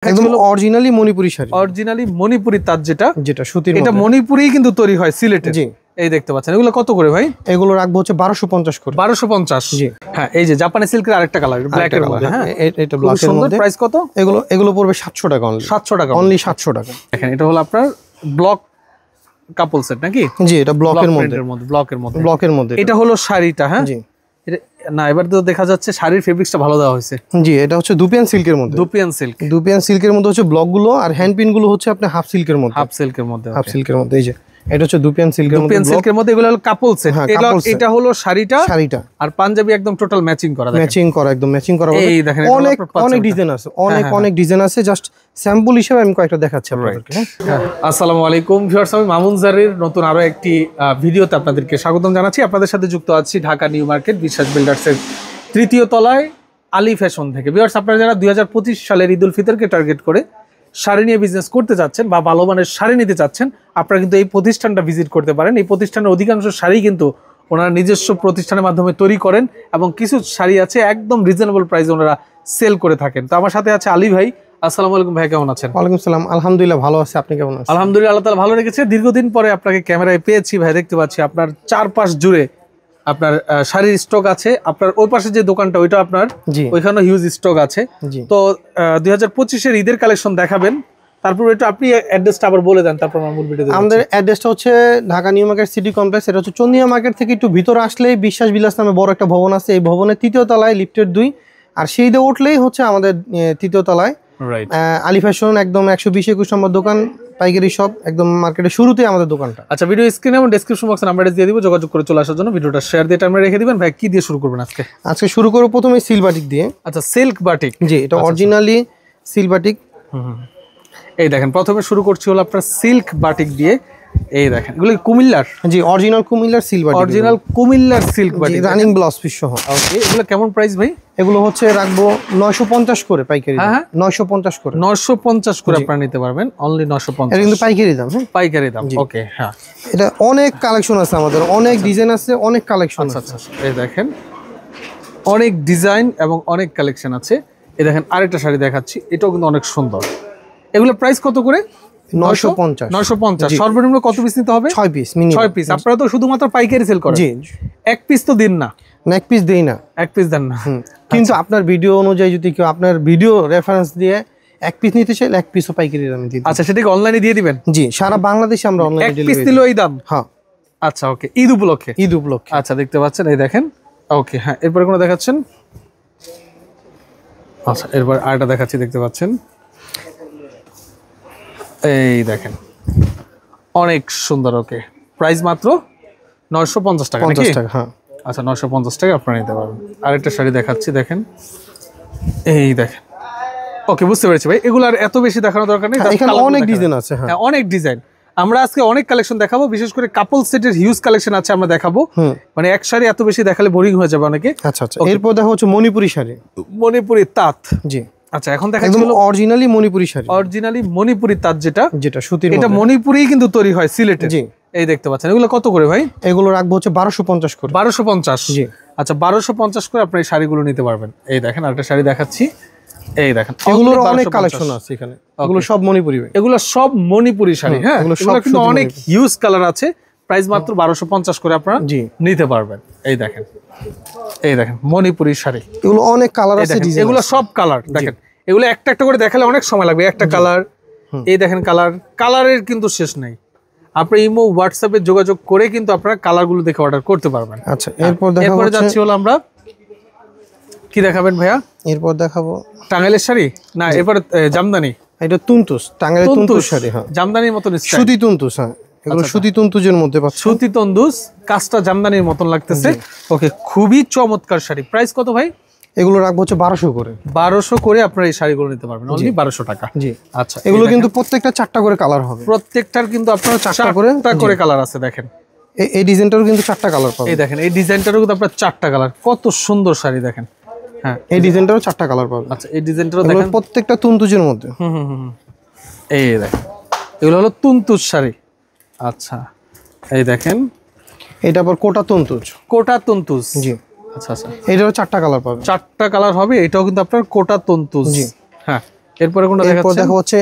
একদম originally Manipuri sari, originally Manipuri তাঁত যেটা সুতির, এটা মণিপুরি কিন্তু তৈরি হয় সিলেটে। জি, এই দেখতে পাচ্ছেন এগুলো কত করে ভাই? এগুলো রাখবো হচ্ছে 1250 করে। 1250। জি হ্যাঁ, এই যে জাপানি সিল্কের আরেকটা কালার ব্ল্যাক এর মধ্যে। হ্যাঁ, এটা ব্ল্যাক এর মধ্যে। প্রাইস কত? এগুলো পড়বে 700 টাকা অনলি। 700 টাকা অনলি 700 টাকা। দেখেন এটা হলো আপনার ব্লক কাপল সেট নাকি? জি, এটা ব্লকের মধ্যে, ব্লকের মধ্যে। এটা হলো শাড়িটা। হ্যাঁ জি, না এবার তো দেখা যাচ্ছে শাড়ির ফেব্রিক্সটা ভালো দেওয়া হয়েছে। জি, এটা হচ্ছে দুপিয়ান সিল্কের মধ্যে। দুপিয়ান সিল্কের মধ্যে হচ্ছে ব্লক গুলো, আর হ্যান্ড পিন গুলো হচ্ছে আপনি হাফ সিল্কের মধ্যে। হাফ সিল্কের মধ্যে এই যে এটা হচ্ছে দুপিয়ান সিল্কের মধ্যে এগুলো হলো কাপল সেট। এটা হলো শাড়িটা আর পাঞ্জাবি একদম টোটাল ম্যাচিং করা, একদম ম্যাচিং করা। এই দেখেন অনেক ডিজাইন আছে, অনেক ডিজাইন আছে। জাস্ট স্যাম্পল হিসেবে আমি কয়েকটা দেখাচ্ছি আপনাদেরকে। আসসালামু আলাইকুম ভিউয়ার্স, আমি মামুন জারির নতুন আরো একটি ভিডিওতে আপনাদেরকে স্বাগতম জানাচ্ছি। আপনাদের সাথে যুক্ত আছি ঢাকা নিউ মার্কেট বিশ্বাস বিল্ডার্সের 3য় তলায় আলী ফ্যাশন থেকে। ভিউয়ার্স, আপনারা যারা 2025 সালের ঈদ উল ফিতরকে টার্গেট করে শাড়ি নিয়ে বিজনেস করতে যাচ্ছেন বা ভালো মানের শাড়ি নিতে চাচ্ছেন, আপনারা কিন্তু এই প্রতিষ্ঠানটা ভিজিট করতে পারেন। এই প্রতিষ্ঠানের অধিকাংশ শাড়ি কিন্তু ওনারা নিজস্ব প্রতিষ্ঠানের মাধ্যমে তৈরি করেন এবং কিছু শাড়ি আছে একদম রিজনেবল প্রাইসে ওনারা সেল করে থাকেন। তো আমার সাথে আছে আলী ভাই। আসসালামু আলাইকুম ভাই, কেমন আছেন? ওয়ালাইকুম আসসালাম, আলহামদুলিল্লাহ ভালো আছি। আপনি কেমন আছেন? আলহামদুলিল্লাহ, আল্লাহ তাআলা ভালো রেখেছে। দীর্ঘদিন পরে আপনাকে ক্যামেরায় পেয়েছি ভাই। দেখতে পাচ্ছি আপনার চারপাশ জুড়ে আপনার শাড়ির স্টক আছে। আপনার ওই পাশে যে দোকানটা ওইটা আপনার, ওইখানে হিউজ স্টক আছে। তো 2025 ঈদের কালেকশন দেখাবেন, তারপর এটা আপনি অ্যাড্রেসটা আবার বলে দেন, তারপর আমরা মূল ভিডিওতে। আমাদের অ্যাড্রেসটা হচ্ছে Dhaka new market city complex. এটা হচ্ছে চন্দিয়া মার্কেট থেকে একটু ভিতরে আসলেই বিশ্বাস বিলাস নামে বড় একটা ভবন আছে। এই ভবনের 3য় তলায় লিফটের 2, আর সেই দিয়ে উঠলেই হচ্ছে আমাদের 3য় তলায় আলী ফ্যাশন, একদম 120-21 নম্বর দোকান, পাইকারি শপ, একদম মার্কেটের শুরুতেই আমাদের দোকানটা। আচ্ছা, ভিডিও স্ক্রিনে এবং ডেসক্রিপশন বক্সে নাম্বার দিয়ে দিব, যোগাযোগ করে চলে আসার জন্য। ভিডিওটা শেয়ার দিয়ে টাইমে রেখে দিবেন। ভাই কি দিয়ে শুরু করবেন আজকে? আজকে শুরু করব প্রথমে সিল্ক বাটিক দিয়ে। আচ্ছা, সিল্ক বাটিক। জি, এটা অরিজিনালি সিল্ক বাটিক। এই দেখেন প্রথমে শুরু করছি হলো আপনার সিল্ক বাটিক দিয়ে। এই দেখেন এগুলো কুমিল্লার। জি, অরিজিনাল কুমিল্লার সিল্ক বাটিক, অরিজিনাল কুমিল্লার silk batik, running blouse piece সহ। ওকে, এগুলো কেমন প্রাইস ভাই? এগুলো হচ্ছে রাখবো 950 করে পাইকারি। হ্যাঁ, 950 করে। 950 করে আপনারা নিতে পারবেন, অনলি 950। এটা কিন্তু পাইকারি দাম। হ্যাঁ, পাইকারি দাম। ওকে, হ্যাঁ, এটা অনেক কালেকশন আছে আমাদের, অনেক ডিজাইন আছে, অনেক কালেকশন আছে। আচ্ছা, এই দেখেন অনেক ডিজাইন এবং অনেক কালেকশন আছে। এই দেখেন আরেকটা শাড়ি দেখাচ্ছি, এটাও কিন্তু অনেক সুন্দর। এগুলো প্রাইস কত করে? 950। সর্বনিম্ন কত পিস নিতে হবে? 6 পিস মিনিমাম। 6 পিস। আপনারা তো শুধুমাত্র পাইকারি সেল করেন। জি, এক পিস তো দিন না। এক পিস দেই না। এক পিস দেন না। কিন্তু আপনার ভিডিও অনুযায়ী যদি কেউ আপনার ভিডিও রেফারেন্স দিয়ে এক পিস নিতে চাইলে এক পিসও পাইকারি দামে দিই। আচ্ছা, সেটা কি অনলাইনে দিয়ে দিবেন? জি, সারা বাংলাদেশে আমরা অনলাইনে ডেলিভারি। এক পিস দিলেও এই দাম? হ্যাঁ। আচ্ছা, ওকে, ঈদ উপলক্ষে। আচ্ছা, দেখতে পাচ্ছেন এই দেখেন। ওকে, হ্যাঁ, এরপরে কোনো দেখাচ্ছেন? আচ্ছা, এরপর আরেকটা দেখাচ্ছি, দেখতে পাচ্ছেন এই দেখেন অনেক সুন্দর। ওকে, প্রাইস মাত্র 950 টাকা। 50 টাকা। হ্যাঁ, আচ্ছা, 950 টাকা আপনারা নিতে পারবেন। আরেকটা শাড়ি দেখাচ্ছি, দেখেন এই দেখেন। ওকে, বুঝতে পেরেছি ভাই, এগুলো আর এত বেশি দেখানোর দরকার নেই। এখানে অনেক ডিজাইন আছে। হ্যাঁ, অনেক ডিজাইন। আমরা আজকে অনেক কালেকশন দেখাবো, বিশেষ করে কাপল সেটের হিউজ কালেকশন আছে আমরা দেখাবো। মানে এক শাড়ি এত বেশি দেখালে বোরিং হয়ে যাবে অনেকে। আচ্ছা, এরপর দেখা হচ্ছে মণিপুরি শাড়ি, মণিপুরি তাঁত। জি, আচ্ছা, এখন দেখাচ্ছি হলো অরিজিনালি মণিপুরি শাড়ি, অরিজিনালি মণিপুরি তাঁত যেটা সুতির। এটা মণিপুরি কিন্তু তৈরি হয় সিলেটে। জি, এই দেখতে পাচ্ছেন। এগুলো কত করে ভাই? এগুলো রাখবো হচ্ছে 1250 করে। 1250। জি, আচ্ছা, 1250 করে আপনি এই শাড়িগুলো নিতে পারবেন। এই দেখেন আরেকটা শাড়ি দেখাচ্ছি, এই দেখেন। এগুলোর অনেক কালেকশন আছে এখানে। এগুলো সব মণিপুরি, এগুলো সব মণিপুরি শাড়ি। হ্যাঁ, এগুলো কিন্তু অনেক হিউজ কালার আছে। প্রাইস মাত্র 1250 করে আপনারা নিতে পারবেন। এই দেখেন মণিপুরি শাড়ি, এগুলো অনেক কালার আছে, এগুলো সব কালার। দেখেন এগুলো একটা একটা করে দেখালে অনেক সময় লাগবে। একটা কালার, এই দেখেন কালারের কিন্তু শেষ নাই। আপনি ইমো হোয়াটসঅ্যাপে যোগাযোগ করে কিন্তু আপনারা কালারগুলো দেখে অর্ডার করতে পারবেন। আচ্ছা, এরপরে যাচ্ছি হলো আমরা, কি দেখাবেন ভাইয়া? এরপর দেখাবো টাঙ্গাইলের শাড়ি না, এরপরে জামদানি। এটা তুনতুস, টাঙ্গাইলের তুনতুস শাড়ি। হ্যাঁ, জামদানির মতন সুতি তুনতুস। হ্যাঁ, এগুলো সুতি তুনতুজের মধ্যে পাচ্ছেন। সুতি তুনতুস, কাজটা জামদানির মতন লাগতেছে। ওকে, খুবই চমৎকার শাড়ি। প্রাইস কত ভাই? এগুলো রাখবো হচ্ছে 1200 করে। 1200 করে আপনারা এই শাড়িগুলো নিতে পারবেন, অনলি 1200 টাকা। জি, আচ্ছা, এগুলো কিন্তু প্রত্যেকটা 4টা করে কালার হবে। প্রত্যেকটার কিন্তু আপনারা 4টা করে কালার আছে। দেখেন এই ডিজাইনটারও কিন্তু 4টা কালার পাবেন। এই দেখেন এই ডিজাইনটারও কিন্তু আপনারা 4টা কালার। কত সুন্দর শাড়ি দেখেন। হ্যাঁ, এই ডিজাইনটারও 4টা কালার পাবেন। আচ্ছা, এই ডিজাইনটারও দেখেন, প্রত্যেকটা তুনতুজের মধ্যে। এই দেখেন এগুলো হলো তুনতুজ শাড়ি। আচ্ছা, এই দেখেন এটা আবার কোটা তুনতুজ। কোটা তুনতুজ। জি, আচ্ছা, এটারও 4টা কালার পাবেন। 4টা কালার হবে। এটাও কিন্তু আপনার কোটা তুনতুজ। হ্যাঁ, এরপরে কোনটা এরপর দেখাচ্ছেন? দেখা হচ্ছে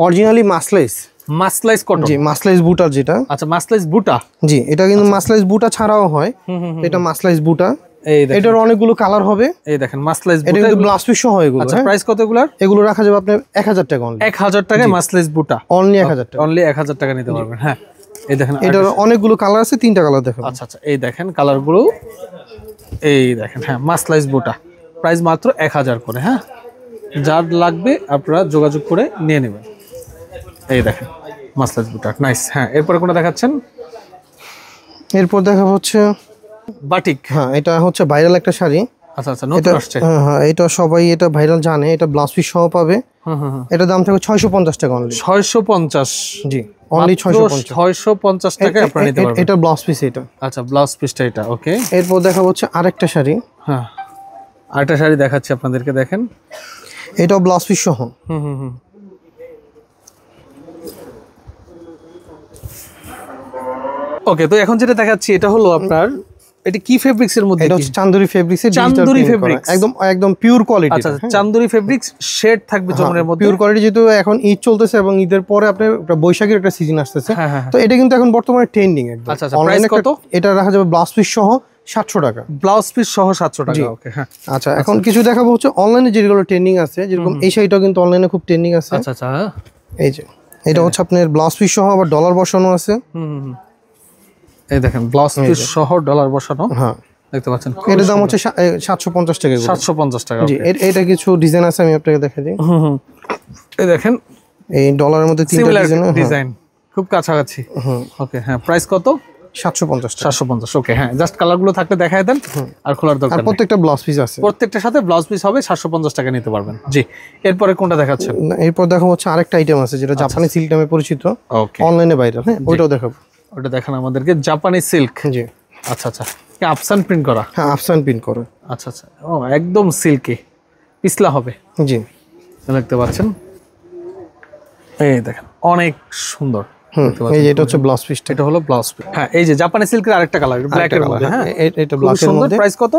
অরিজিনালি মাসলাইস কটন। জি, মাসলাইস বুটার যেটা। আচ্ছা, মাসলাইস বুটা। জি, এটা কিন্তু মাসলাইস বুটা ছাড়াও হয়। এটা মাসলাইস বুটা। এই দেখেন, এটার অনেকগুলো কালার হবে। এই দেখেন মাসলাইস বুটা। এটা কিন্তু ব্লাউজ পিস সহ এগুলো। আচ্ছা, প্রাইস কত এগুলার? এগুলো রাখা যাবে আপনার 1000 টাকা অনলি। 1000 টাকায় মাসলাইস বুটা, অনলি 1000 টাকা। অনলি 1000 টাকা নিতে পারবেন। হ্যাঁ, এই দেখেন এটার অনেকগুলো কালার আছে, 3টা কালার দেখাবো। আচ্ছা আচ্ছা, এই দেখেন কালারগুলো, এই দেখেন। হ্যাঁ, মাসলাইস বুটা, প্রাইস মাত্র 1000 করে। হ্যাঁ, যার লাগবে আপনারা যোগাযোগ করে নিয়ে নেবেন। এই দেখেন মাসলাইস বুটা, নাইস। হ্যাঁ, এরপরে কোনটা দেখাচ্ছেন? এরপর দেখা হচ্ছে বাটিক। হ্যাঁ, এটা হচ্ছে ভাইরাল একটা শাড়ি। আচ্ছা আচ্ছা, নতুন আসছে। হ্যাঁ, এটা সবাই এটা ভাইরাল জানে। এটা ব্লাউজ পিস সহ পাবে। এটা দাম থাকবে 650 টাকা অনলি। 650? জি, অনলি 650 টাকায় আপনারা নিতে পারবেন। এটা ব্লাউজ পিস এটা। আচ্ছা, ব্লাউজ পিসটা এটা, ওকে। এরপর দেখা হচ্ছে আরেকটা শাড়ি। হ্যাঁ, আরেকটা শাড়ি দেখাচ্ছি আপনাদেরকে, দেখেন। এটাও ব্লাউজ পিস সহ। ওকে, তো এখন যেটা দেখাচ্ছি এটা হলো আপনার, এটা কি ফেব্রিক্স এর মধ্যে? এটা হচ্ছে চান্দুরি ফেব্রিক্স এর চান্দুরি ফেব্রিক্স, একদম পিওর কোয়ালিটি। আচ্ছা, চান্দুরি ফেব্রিক্স, শেড থাকবে জমনের মধ্যে, পিওর কোয়ালিটি। যেহেতু এখন ঈদ চলতেছে এবং ঈদের পরে আপনার একটা বৈশাখের একটা সিজন আসতেছে, তো এটা কিন্তু এখন বর্তমানে ট্রেন্ডিং একদম। আচ্ছা আচ্ছা, প্রাইস কত? এটা রাখা যাবে ব্লাউজ পিস সহ 700 টাকা। ব্লাউজ পিস সহ 700 টাকা, ওকে। হ্যাঁ, আচ্ছা, এখন কিছু দেখাবো হচ্ছে অনলাইনে যেগুলো ট্রেন্ডিং আছে, যেরকম এই শাড়িটাও কিন্তু অনলাইনে খুব ট্রেন্ডিং আছে। আচ্ছা আচ্ছা, এই যে এটা হচ্ছে আপনার ব্লাউজ পিস সহ আবার ডলার বসানো আছে। এই দেখেন ব্লাউজ পিস সহ ডলার বসানো। হ্যাঁ, দেখতে পাচ্ছেন। এটার দাম হচ্ছে 750 টাকা। 750 টাকা, জি। এটা কিছু ডিজাইন আছে, আমি আপনাকে দেখাই দিই। এই দেখেন, এই ডলারের মধ্যে 3টা ডিজাইন, খুব কাছাকাছি। ওকে, হ্যাঁ, প্রাইস কত? 750 টাকা। 750, ওকে। হ্যাঁ, জাস্ট কালারগুলো থাকলে দেখায় দেন, আর খোলার দরকার আর নেই। প্রত্যেকটা ব্লাউজ পিস আছে, প্রত্যেকটার সাথে ব্লাউজ পিস হবে, 750 টাকা নিতে পারবেন। জি, এরপরে কোনটা দেখাচ্ছেন? এরপর দেখা হচ্ছে আরেকটা আইটেম আছে যেটা জাপানি সিল্ক নামে পরিচিত, ওকে, অনলাইনে ভাইরাল। হ্যাঁ, ওইটাও দেখাবো। ওটা দেখান আমাদেরকে, জাপানি সিল্ক। জি। আচ্ছা আচ্ছা, কি আফসান প্রিন্ট করা? হ্যাঁ, আফসান প্রিন্ট করা। আচ্ছা আচ্ছা, ও একদম সিল্কি, পিছলা হবে। জি, দেখতে পাচ্ছেন, এই দেখেন অনেক সুন্দর। এই যে এটা হচ্ছে ব্লাউজ পিসটা। এটা হলো ব্লাউজ পিস। হ্যাঁ, এই যে জাপানি সিল্কের আরেকটা কালার, ব্ল্যাক এর মধ্যে। হ্যাঁ, এটা ব্ল্যাক এর মধ্যে। প্রাইস কত?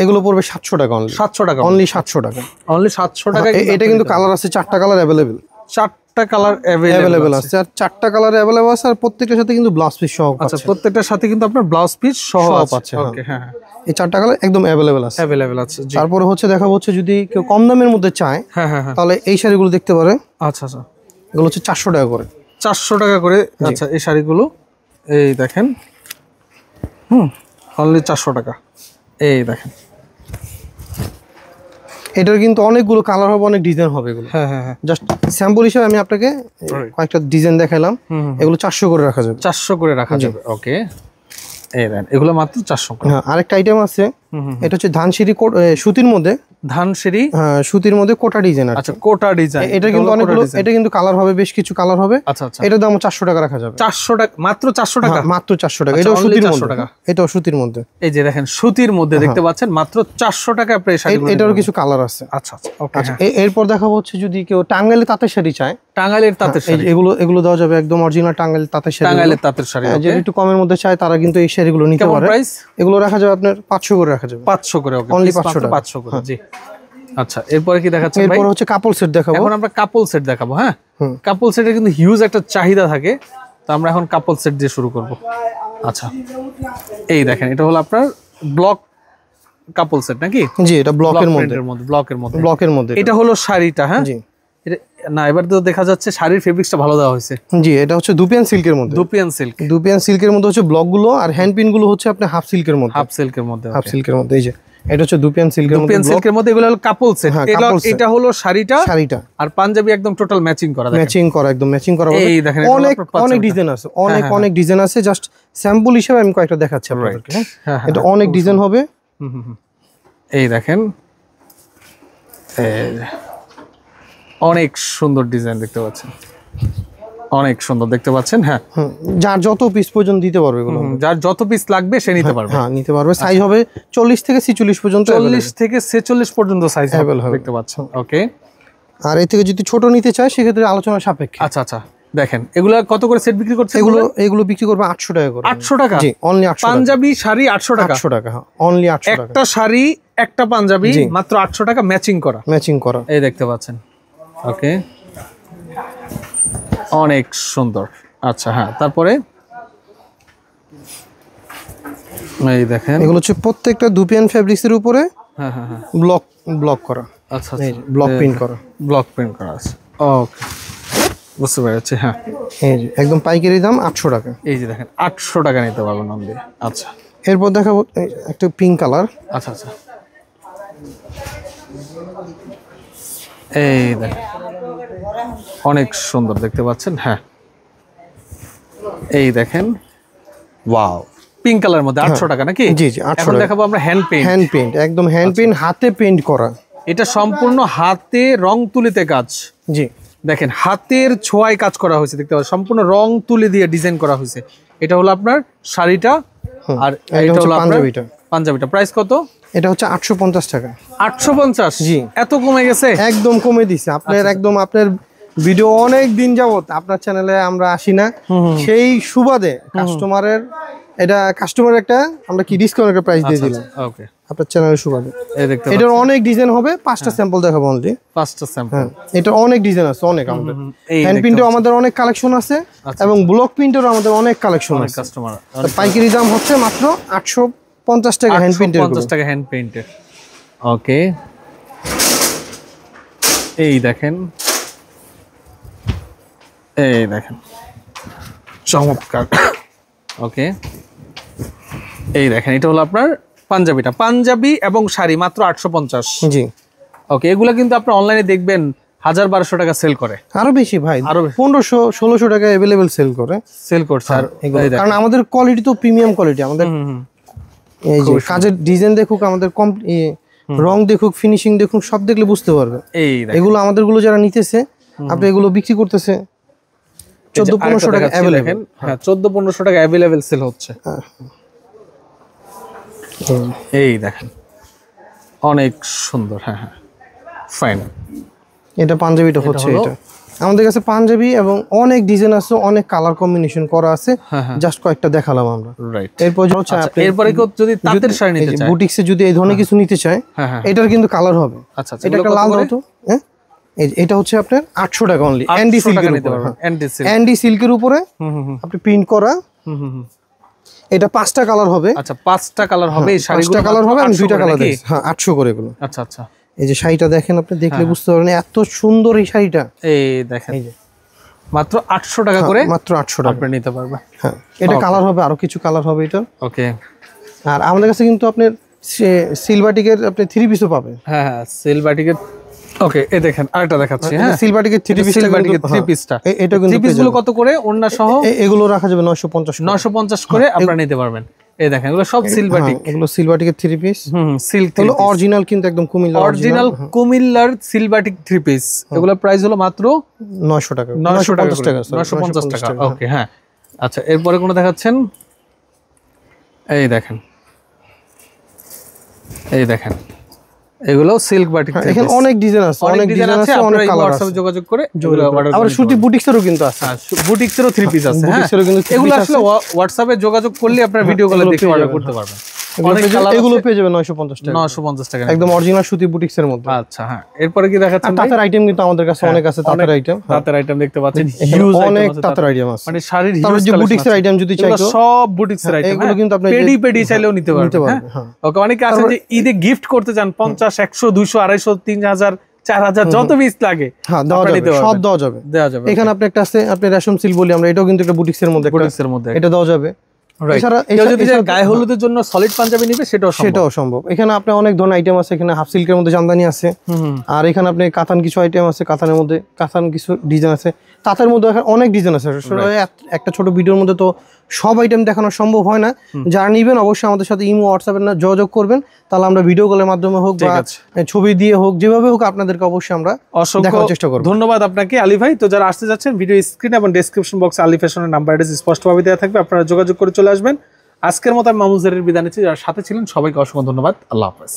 এগুলো পড়বে 700 টাকা অনলি। 700 টাকা, অনলি 700 টাকা। অনলি 700 টাকা। এটা কিন্তু কালার আছে, 4টা কালার अवेलेबल। 4টা কালার अवेलेबल আছে, আর 4টা কালার अवेलेबल আছে, আর প্রত্যেকটার সাথে কিন্তু ব্লাউজ পিস সহ আচ্ছা, প্রত্যেকটার সাথে কিন্তু আপনার ব্লাউজ পিস সহ পাচ্ছে। ওকে, হ্যাঁ, এই 4টা কালার একদম अवेलेबल আছে। জি। তারপরে হচ্ছে দেখাবো হচ্ছে যদি কেউ কম দামের মধ্যে চায়, হ্যাঁ হ্যাঁ, তাহলে এই শাড়িগুলো দেখতে পারে। আচ্ছা আচ্ছা, এগুলো হচ্ছে 400 টাকা করে। 400 টাকা করে। আচ্ছা, এই শাড়িগুলো এই দেখেন, অনলি 400 টাকা। এই দেখেন, এটার কিন্তু অনেকগুলো কালার হবে, অনেক ডিজাইন হবে। এগুলো হ্যাঁ হ্যাঁ হ্যাঁ, জাস্ট স্যাম্পল হিসেবে আমি আপনাকে কয়েকটা ডিজাইন দেখাইলাম। এগুলো 400 করে রাখা যাবে। 400 করে রাখা যাবে, ওকে। এই দেন, এগুলো মাত্র 400 করে। হ্যাঁ, আরেকটা আইটেম আছে, এটা হচ্ছে ধানসিঁড়ি সুতির মধ্যে। ধানসিঁড়ি, হ্যাঁ, সুতির মধ্যে কোটা ডিজাইন আছে। আচ্ছা, কোটা ডিজাইন। এটা কিন্তু অনেকগুলো, এটা কিন্তু কালার হবে, বেশ কিছু কালার হবে। আচ্ছা আচ্ছা, এটার দাম 400 টাকা রাখা যাবে। 400 টাকা, মাত্র 400 টাকা, মাত্র 400 টাকা। আচ্ছা, এটাও only সুতির 400 মধ্যে টাকা। এটাও সুতির মধ্যে। এই যে দেখেন, সুতির মধ্যে দেখতে পাচ্ছেন, মাত্র 400 টাকা আপনি এই শাড়িগুলো। এটারও কিছু কালার আছে। আচ্ছা আচ্ছা, ওকে। আচ্ছা, এরপর দেখাবো হচ্ছে যদি কেউ টাঙ্গাইলে তাঁতের শাড়ি চায়, টাঙ্গাইলের তাঁতের শাড়ি, এগুলো দেওয়া যাবে, একদম অরিজিনাল টাঙ্গাইল তাঁতের শাড়ি। টাঙ্গাইলের তাঁতের শাড়ি, যদি একটু কমের মধ্যে চায় তারা কিন্তু এই শাড়িগুলো নিতে পারে। প্রাইস? এগুলো রাখা যাবে আপনার 500 করে রাখা যাবে। 500 করে, ওকে। অনলি 500 টাকা। 500 করে, জি। আচ্ছা, এরপরে কি দেখাচ্ছেন ভাই? এরপর হচ্ছে কাপল সেট দেখাবো। এখন আমরা কাপল সেট দেখাবো। হ্যাঁ, কাপল সেটের কিন্তু হিউজ একটা চাহিদা থাকে, তো আমরা এখন কাপল সেট দিয়ে শুরু করব। আচ্ছা, এই দেখেন, এটা হলো আপনার ব্লক কাপল সেট নাকি? জি, এটা ব্লকের মধ্যে, ব্লকের মধ্যে। এটা হলো শাড়িটা। হ্যাঁ, জি। এটা না, এবার তো দেখা যাচ্ছে শাড়ির ফেব্রিক্সটা ভালো দেওয়া হয়েছে। জি, এটা হচ্ছে দুপিয়ান সিল্কের মধ্যে। দুপিয়ান সিল্কের মধ্যে হচ্ছে ব্লকগুলো, আর হ্যান্ড পিন গুলো হচ্ছে আপনার হাফ সিল্কের মধ্যে। হাফ সিল্কের মধ্যে। এই যে এটা হচ্ছে দুপিয়ান সিল্কের মধ্যে। এগুলো হলো কাপল সেট। এটা হলো শাড়িটা, আর পাঞ্জাবি একদম টোটাল ম্যাচিং করা, একদম ম্যাচিং করা। এই দেখেন, অনেক ডিজাইন আছে, অনেক ডিজাইন আছে। জাস্ট স্যাম্পল হিসেবে আমি কয়েকটা দেখাচ্ছি আপনাদেরকে। এটা অনেক ডিজাইন হবে। এই দেখেন, অনেক সুন্দর ডিজাইন দেখতে পাচ্ছেন, অনেক সুন্দর দেখতে পাচ্ছেন। হ্যাঁ, যার যত পিস পর্যন্ত দিতে পারবে, এগুলো যার যত পিস লাগবে সে নিতে পারবে। হ্যাঁ, নিতে পারবে। সাইজ হবে 40 থেকে 46 পর্যন্ত। 40 থেকে 46 পর্যন্ত সাইজ হবে, দেখতে পাচ্ছেন, ওকে। আর এর থেকে যদি ছোট নিতে চায় সেক্ষেত্রে আলোচনা সাপেক্ষে। আচ্ছা আচ্ছা, দেখেন এগুলা কত করে সেট বিক্রি করছে? এগুলো বিক্রি করবে 800 টাকা করে। 800 টাকা? জি, অনলি 800 টাকা। পাঞ্জাবি শাড়ি 800 টাকা? 800 টাকা, হ্যাঁ, অনলি 800 টাকা। একটা শাড়ি, একটা পাঞ্জাবি, মাত্র 800 টাকা ম্যাচিং করা। ম্যাচিং করা, এই দেখতে পাচ্ছেন, ওকে, অনেক সুন্দর। আচ্ছা হ্যাঁ, তারপরে এই দেখেন এগুলো হচ্ছে প্রত্যেকটা দুপিয়ান ফেব্রিক্স এর উপরে হ্যাঁ হ্যাঁ হ্যাঁ ব্লক করা। আচ্ছা এই ব্লক প্রিন্ট করা, ব্লক প্রিন্ট করা আছে। ওকে, বুঝতে পেরেছি। হ্যাঁ, এই যে একদম পাইকারি দাম 800 টাকা। এই যে দেখেন 800 টাকা নিতে পারবেন নাম দিয়ে। আচ্ছা, এরপর দেখাবো একটা পিঙ্ক কালার। আচ্ছা আচ্ছা, এই দেখেন অনেক সুন্দর দেখতে পাচ্ছেন। হ্যাঁ, এই দেখেন, ওয়াও, পিঙ্ক কালারের মধ্যে 800 টাকা নাকি? জি জি, 800 এখন টাকা। দেখাবো আমরা হ্যান্ড পেইন্ট। হ্যান্ড পেইন্ট, একদম হ্যান্ড পেইন্ট, হাতে পেইন্ট করা। এটা সম্পূর্ণ হাতে রং তুলিতে কাজ। জি, দেখেন হাতের ছোঁয়ায় কাজ করা হয়েছে, দেখতে পাচ্ছেন সম্পূর্ণ রং তুলি দিয়ে ডিজাইন করা হয়েছে। এটা হলো আপনার শাড়িটা, আর এটা হলো পাঞ্জাবিটা। পাঞ্জাবিটা প্রাইস কত? এটা হচ্ছে 850 টাকা। 850? জি, এত কমে গেছে? একদম কমে দিছে আপনার। একদম আপনার ভিডিও অনেক দিন যাবত আপনার চ্যানেলে আমরা আসি না, সেই সুবাদে কাস্টমারের এটা কাস্টমার একটা আমরা কি ডিসকাউন্টের প্রাইস দিয়ে দিলাম ওকে, আপনার চ্যানেলের সুবাদে। এই দেখতে এটার অনেক ডিজাইন হবে, 5টা স্যাম্পল দেখাবো অনলি। 5টা স্যাম্পল। হ্যাঁ, এটার অনেক ডিজাইন আছে, অনেক আমাদের এই হ্যান্ড প্রিন্টও আমাদের অনেক কালেকশন আছে, এবং ব্লক প্রিন্টেরও আমাদের অনেক কালেকশন আছে। কাস্টমার তো পাইকারি দাম হচ্ছে মাত্র 850 টাকা হ্যান্ড প্রিন্টের। 50 টাকা হ্যান্ড পেইন্টের। ওকে, এই দেখেন, এই দেখেন চমৎকার। ওকে, এই দেখেন এটা হলো আপনার পাঞ্জাবিটা, পাঞ্জাবি এবং শাড়ি মাত্র 850। জি, ওকে, এগুলা কিন্তু আপনি অনলাইনে দেখবেন 1000-1200 টাকা সেল করে, আরো বেশি ভাই, আরো 1500-1600 টাকা अवेलेबल সেল করে, সেল করছে। আর কারণ আমাদের কোয়ালিটি তো প্রিমিয়াম কোয়ালিটি আমাদের। এই যে কাজের ডিজাইন দেখুক, আমাদের রং দেখুক, ফিনিশিং দেখুক, সব দেখলে বুঝতে পারবে। এই এগুলো আমাদের গুলো যারা নিতেছে, আপনি এগুলো বিক্রি করতেছে 1400-1500 টাকা अवेलेबल। হ্যাঁ, 1400-1500 টাকা अवेलेबल সেল হচ্ছে। এই দেখেন অনেক সুন্দর। হ্যাঁ হ্যাঁ, ফাইন। এটা পাঞ্জাবিটা হচ্ছে এটা আমাদের কাছে পাঞ্জাবি, এবং অনেক ডিজাইন আছে, অনেক কালার কম্বিনেশন করা আছে, জাস্ট কয়েকটা দেখালাম আমরা। রাইট, এরপর হচ্ছে এরপরে কেউ যদি তাঁতের শাড়ি নিতে চায়, বুটিক্সে যদি এই ধরনের কিছু নিতে চায়, এটার কিন্তু কালার হবে। আচ্ছা, এটা একটা লাল হতো। হ্যাঁ, এটা হচ্ছে আপনার 800 টাকা অনলি, এনডি সিল্কের উপরে। এনডি সিল্কের উপরে আপনি প্রিন্ট করা। এটা 5টা কালার হবে। আচ্ছা, 5টা কালার হবে এই শাড়িগুলো? 5টা কালার হবে, আমি 2টা কালার দিয়েছি। হ্যাঁ, 800 করে এগুলো। আচ্ছা আচ্ছা, এই যে শাড়িটা দেখেন, আপনি দেখলে বুঝতে পারবেন এত সুন্দর এই শাড়িটা। এই দেখেন, এই যে মাত্র 800 টাকা করে, মাত্র 800 টাকা আপনি নিতে পারবেন। হ্যাঁ, এটা কালার হবে, আরো কিছু কালার হবে এটা। ওকে, আর আমাদের কাছে কিন্তু আপনার সিলভাটিকের আপনি 3 পিসও পাবেন। হ্যাঁ হ্যাঁ, সিলভাটিকের। ওকে, এই দেখেন আরেকটা দেখাচ্ছি। হ্যাঁ, সিলভাটিকের 3 পিস, সিলভাটিকের 3 পিসটা, এটা কিন্তু 3 পিসগুলো কত করে ওন্না সহ? এগুলো রাখা যাবে 950 করে আপনারা নিতে পারবেন। এই দেখেন এগুলো সব সিলভাটিক, এগুলো সিলভাটিকের 3 পিস। সিল্ক, এগুলো অরিজিনাল, কিন্তু একদম অরিজিনাল কুমিল্লার সিলভাটিক 3 পিস। এগুলোর প্রাইস হলো মাত্র 900 টাকা, 950 টাকা, 950 টাকা। ওকে, হ্যাঁ। আচ্ছা, এরপরে কোন দেখাচ্ছেন? এই দেখেন, এই দেখেন এগুলো সিল্ক বাটিক। এখানে অনেক ডিজাইন আছে, অনেক ডিজাইন আছে, অনেক কালার আছে। যোগাযোগ করে আবার সুতি বুটিক্সেরও কিন্তু আছে। বুটিক্সেরও 3 পিস আছে। হ্যাঁ, এগুলো আসলে হোয়াটসঅ্যাপে যোগাযোগ করলে আপনারা ভিডিও কলে দেখে অর্ডার করতে পারবেন। এগুলো পেয়ে যাবেন 950 টাকা, 950 টাকা, একদম অরিজিনাল সুতি বুটিক্সের মধ্যে। আচ্ছা, হ্যাঁ। এরপরে কি দেখাচ্ছেন? তাঁতের আইটেম কিন্তু আমাদের কাছে অনেক আছে, তাঁতের আইটেম। তাঁতের আইটেম দেখতে পাচ্ছেন, হিউজ অনেক তাঁতের আইটেম আছে। মানে শাড়ির হিউজ যে বুটিক্সের আইটেম যদি চাই, সব বুটিক্সের আইটেম। এগুলো কিন্তু আপনি পেডি চাইলেও নিতে পারবেন। ওকে, অনেকে আছে যে ঈদে গিফট করতে চান, 50, 100, 200, 250, 3000, 4000 যত পিস লাগে, হ্যাঁ, সব দেওয়া যাবে। এখানে আপনি একটা আছে, আপনি রেশম সিল বলি আমরা, এটাও কিন্তু একটা বুটিক্সের মধ্যে, এটা দেওয়া যাবে। গায়ে হলুদের জন্য সলিড পাঞ্জাবি নিবে, সেটাও সম্ভব। এখানে আপনার অনেক ধরনের আইটেম আছে। এখানে হাফ সিল্কের মধ্যে জামদানি আছে, আর এখানে আপনি কাতান কিছু আইটেম আছে, কাতানের মধ্যে কাতান কিছু ডিজাইন আছে, তাঁতের মধ্যে অনেক ডিজাইন আছে। একটা ছোট ভিডিওর মধ্যে তো সব আইটেম দেখানো সম্ভব হয় না। যারা নিবেন অবশ্যই আমাদের সাথে ইমো, হোয়াটসঅ্যাপে যোগাযোগ করবেন, তাহলে আমরা ভিডিও কলের মাধ্যমে হোক বা ছবি দিয়ে হোক, যেভাবে হোক আপনাদেরকে অবশ্যই আমরা দেখানোর চেষ্টা করব। ধন্যবাদ আপনাকে আলী ভাই। তো যারা আসতে যাচ্ছেন, ভিডিও স্ক্রিন এবং ডেসক্রিপশন বক্সে আলী ফ্যাশনের নাম্বার অ্যাড্রেস স্পষ্টভাবে দেওয়া থাকবে, আপনারা যোগাযোগ করে চলে আসবেন। আজকের মতো আমি মামুন জারির বিদায় নিচ্ছি। যারা সাথে ছিলেন সবাইকে অসংখ্য ধন্যবাদ। আল্লাহ হাফেজ।